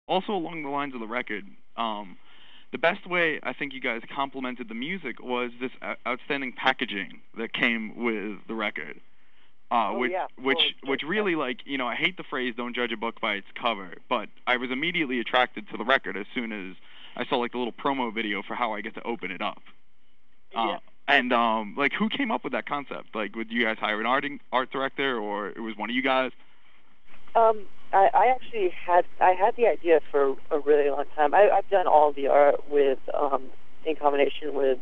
Also, along the lines of the record, the best way I think you guys complemented the music was this outstanding packaging that came with the record. Oh Which, yeah, which, well, which really, like, I hate the phrase "don't judge a book by its cover," but I was immediately attracted to the record as soon as I saw like the little promo video for how I get to open it up. yeah. And like, who came up with that concept? Like, would you guys hire an art director, or it was one of you guys? I actually had the idea for a really long time. I've done all the art with in combination with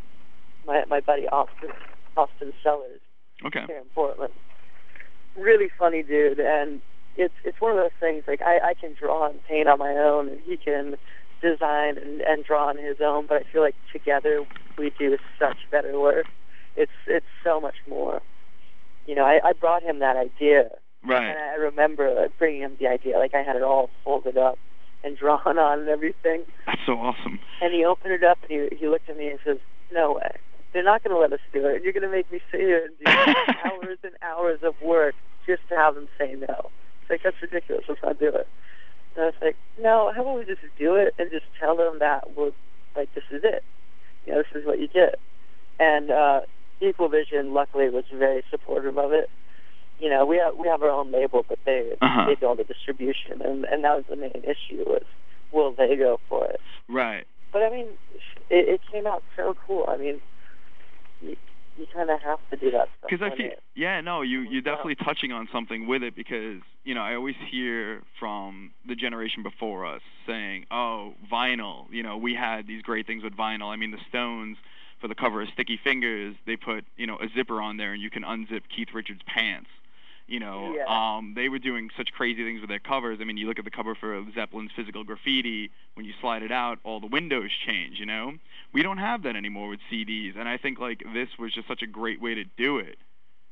my buddy Austin Sellers Okay. here in Portland. Really funny dude, and it's one of those things like I can draw and paint on my own, and he can design and draw on his own. But I feel like together we do such better work. It's so much more. I brought him that idea. Right. And I remember bringing him the idea, like I had it all folded up and drawn on and everything. That's so awesome. And he opened it up and he looked at me and says, "No way. They're not going to let us do it. You're going to make me sit here and do hours and hours of work just to have them say no." It's like, that's ridiculous. Let's not do it. And I was like, no, how about we just do it and just tell them that this is it. This is what you get. And Equal Vision, luckily, was very supportive of it. We have our own label, but they do all the distribution, and that was the main issue was, will they go for it? Right. But I mean, it came out so cool. I mean, you kind of have to do that stuff. Because I feel, you're definitely touching on something with it, because I always hear from the generation before us saying, "Oh, vinyl. We had these great things with vinyl. I mean, the Stones, for the cover of Sticky Fingers, they put a zipper on there and you can unzip Keith Richards' pants. They were doing such crazy things with their covers. I mean, you look at the cover for Zeppelin's Physical Graffiti, when you slide it out, all the windows change, We don't have that anymore with CDs, and I think, like, this was just such a great way to do it,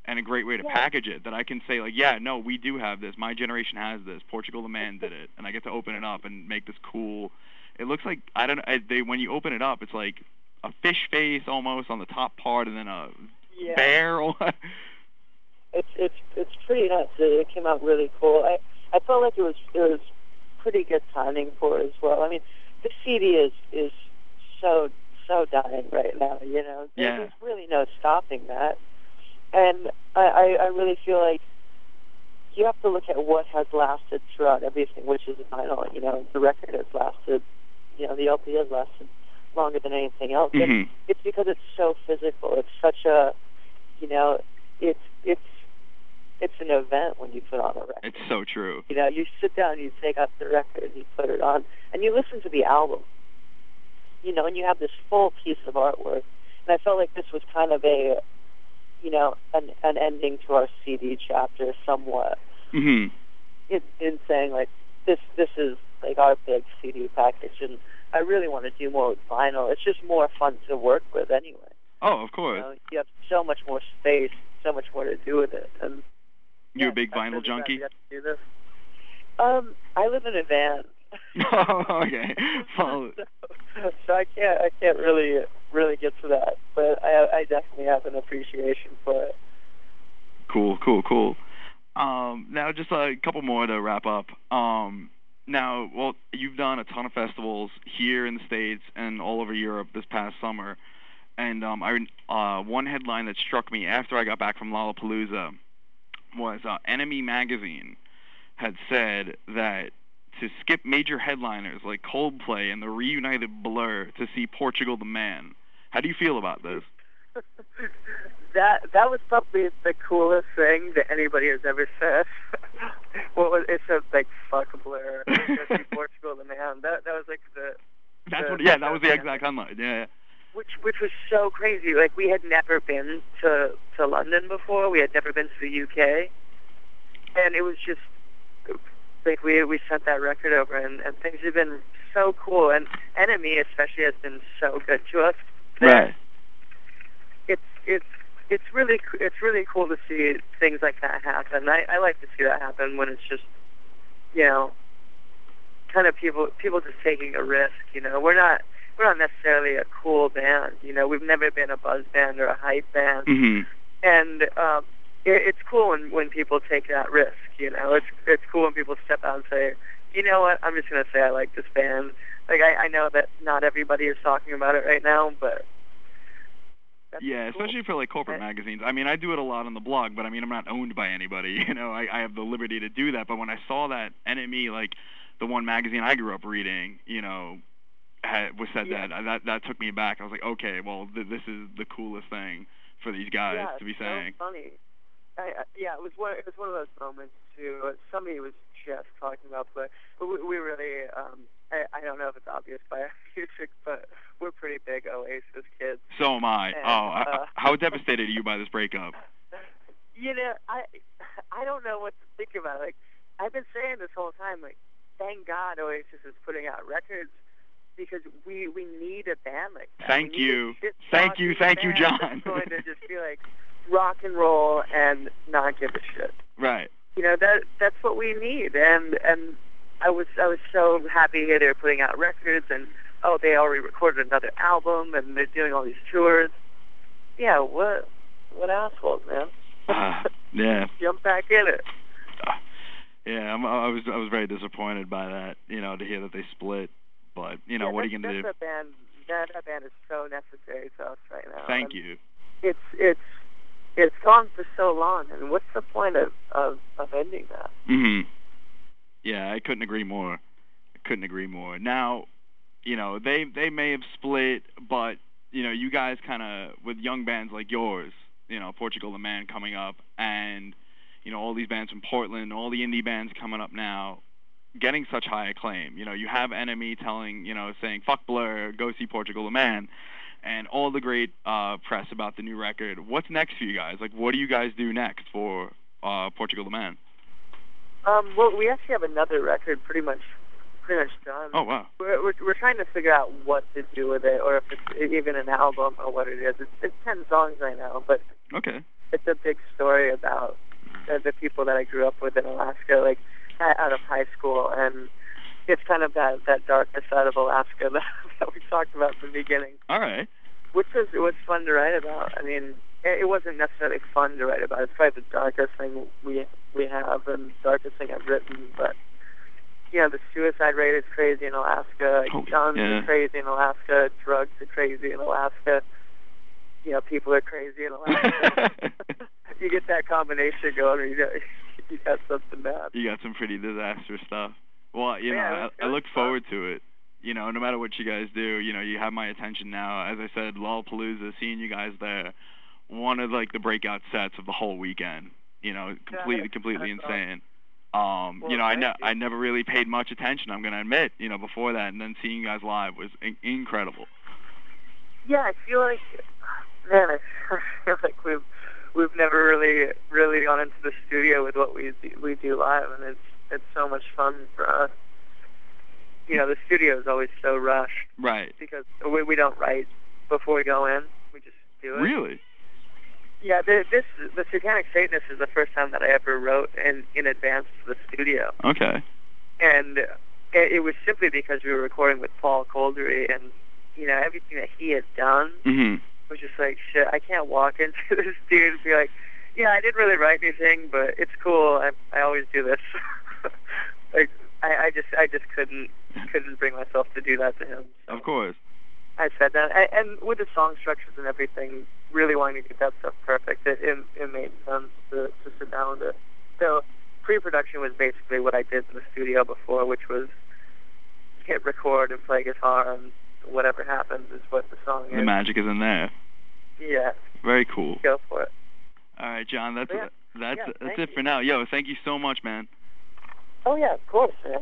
and a great way to package it, that I can say, like, yeah, no, we do have this. My generation has this. Portugal the Man did it, and I get to open it up and make this cool. It looks like, I don't know, when you open it up, it's like a fish face almost on the top part, and then a bear. It's pretty nuts. It came out really cool. I felt like it was pretty good timing for it as well. I mean, the CD is so dying right now. There's really no stopping that. And I really feel like you have to look at what has lasted throughout everything, which is vinyl. The record has lasted. The LP has lasted longer than anything else. Mm-hmm. It's because it's so physical. It's such a, it's an event when you put on a record. It's so true. You sit down, you take out the record, you put it on, and you listen to the album. And you have this full piece of artwork. And I felt like this was kind of a, an ending to our CD chapter somewhat. Mm-hmm. In saying, like, this is, like, our big CD package, and I really want to do more with vinyl. It's just more fun to work with anyway. Oh, of course. You have so much more space, so much more to do with it. And you a big vinyl junkie? To do this. I live in a van. Oh, okay. Well, so I can't really get to that, but I definitely have an appreciation for it. Cool. Now just a couple more to wrap up. Now, you've done a ton of festivals here in the States and all over Europe this past summer, and one headline that struck me after I got back from Lollapalooza was Enemy Magazine had said that to skip major headliners like Coldplay and the reunited Blur to see Portugal the Man. How do you feel about this? That was probably the coolest thing that anybody has ever said. It said, like, fuck Blur, to see Portugal the Man. That was like that was the exact headline. Yeah. Which was so crazy. Like, we had never been to London before. We had never been to the UK, and it was just like we sent that record over, and things have been so cool. And Enemy especially has been so good to us. Right. It's really cool to see things like that happen. I like to see that happen when it's just, kind of people just taking a risk. We're not necessarily a cool band. We've never been a buzz band or a hype band. Mm-hmm. And it's cool when people take that risk. It's cool when people step out and say, You know what? I'm just gonna say I like this band. Like I know that not everybody is talking about it right now, but yeah, cool. Especially for like corporate magazines. I mean, I do it a lot on the blog, but I mean, I'm not owned by anybody. You know, I have the liberty to do that. But when I saw that NME, like the one magazine I grew up reading, you know, that took me back. I was like, okay, well, this is the coolest thing for these guys to be saying. So funny. It was one of those moments too. Somebody was just talking about play, but we really. I don't know if it's obvious by our music, but we're pretty big Oasis kids. So am I. And, how devastated are you by this breakup? You know, I don't know what to think about it. Like, I've been saying this whole time, like, thank God Oasis is putting out records because we need a band like that. Thank you, John. That's going to just be like rock and roll and not give a shit. Right. You know, that's what we need, and I was so happy they were putting out records, and they already recorded another album, and they're doing all these tours. Yeah, what assholes, man. Yeah. Jump back in it. Yeah, I was very disappointed by that, you know, to hear that they split. But you know, what are you gonna do? That band is so necessary to us right now. Thank you. It's gone for so long, and what's the point of ending that? Mhm. Yeah, I couldn't agree more. Now, you know, they may have split, but you know, you guys kind of with young bands like yours, you know, Portugal the Man coming up, and you know, all these bands from Portland, all the indie bands coming up now, getting such high acclaim. You know, you have NME saying fuck Blur, go see Portugal the Man, and all the great press about the new record. What's next for you guys? Like, what do you guys do next for Portugal the Man? Well, we actually have another record pretty much done. Oh wow. We're trying to figure out what to do with it, or if it's even an album or what it is. It's 10 songs right now, but okay. It's a big story about the people that I grew up with in Alaska, like out of high school, and it's kind of that darker side of Alaska that we talked about at the beginning. All right. Which was fun to write about. I mean, it wasn't necessarily fun to write about. It's probably the darkest thing we have and darkest thing I've written. But you know, the suicide rate is crazy in Alaska. Guns are crazy in Alaska. Drugs are crazy in Alaska. You know, people are crazy in Alaska. You get that combination going, you got something bad. You got some pretty disastrous stuff. Well, you know, I look forward to it. You know, no matter what you guys do, you know, you have my attention now. As I said, Lollapalooza, seeing you guys there, one of like the breakout sets of the whole weekend. You know, completely insane. You know, I never really paid much attention, I'm gonna admit, you know, before that, and then seeing you guys live was incredible. Yeah, I feel like, man, I feel like we've never really gone into the studio with what we do live, and it's so much fun for us. You know, the studio is always so rushed. Right. Because we don't write before we go in. We just do it. Really? Yeah, the Satanic Satanist is the first time that I ever wrote in advance to the studio. Okay. And it was simply because we were recording with Paul Coldery, and, you know, everything that he had done was just like, shit, I can't walk into this dude and be like, yeah, I didn't really write anything, but it's cool. I always do this. Like, I just couldn't bring myself to do that to him. So of course. I said that, and with the song structures and everything, really wanting to get that stuff perfect, it made sense to sit down with it. So pre-production was basically what I did in the studio before, which was hit record and play guitar, and whatever happens is what the song is. The magic is in there. Yeah. Very cool. Go for it. All right, John, that's it for now. Yo, thank you so much, man. Oh, yeah, of course, man.